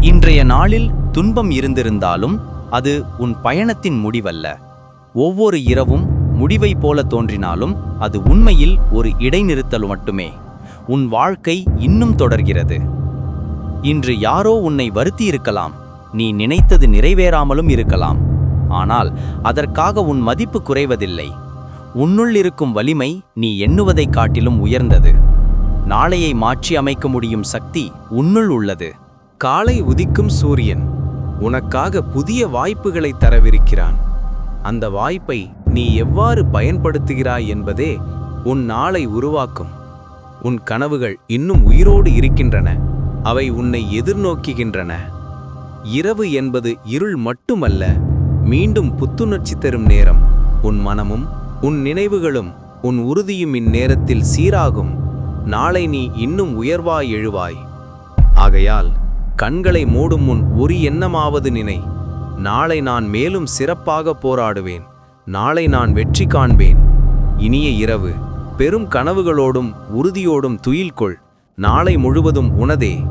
இன்றைய நாளில் துன்பம் இருந்திருந்தாலும் அது உன் பயணத்தின் முடிவல்ல. ஒவ்வொரு இரவும் முடிவை போல தோன்றினாலும் அது உண்மையில் ஒரு இடைநிறுத்தல் மட்டுமே. உன் வாழ்க்கை இன்னும் தொடர்கிறது. இன்று யாரோ உன்னை வருத்தியிருக்கலாம். நீ நினைத்தது நிறைவேறாமலும் இருக்கலாம். ஆனால் அதற்காக உன் மதிப்பு குறைவதில்லை. உன்னுள் இருக்கும் வலிமை நீ எண்ணுவதைக் காட்டிலும் உயர்ந்தது. நாளையை மாற்றி அமைக்க முடியும் சக்தி உன்னுள் உள்ளது. காலை உதிக்கும் சூரியன் உனக்காக புதிய வாய்ப்புகளை தரவிருக்கிறான். அந்த வாய்ப்பை நீ எவ்வாறு பயன்படுத்துகிறாய் என்பதே உன் நாளை உருவாக்கும். உன் கனவுகள் இன்னும் உயிரோடு இருக்கின்றன. அவை உன்னை எதிர்நோக்குகின்றன. இரவு என்பது இருள் மட்டுமல்ல, மீண்டும் புத்துணர்ச்சி தரும் நேரம். உன் மனமும் உன் நினைவுகளும் உன் உறுதியும் இந்நேரத்தில் சீராகும். நாளை நீ இன்னும் உயர்வாய் எழுவாய். ஆகையால் கண்களை மூடும் முன் ஒரு எண்ணமாவது நினை. நாளை நான் மேலும் சிறப்பாக போராடுவேன். நாளை நான் வெற்றி காண்பேன். இனிய இரவு. பெரும் கனவுகளோடும் உறுதியோடும் துயில்கொள். நாளை முழுவதும் உனதே.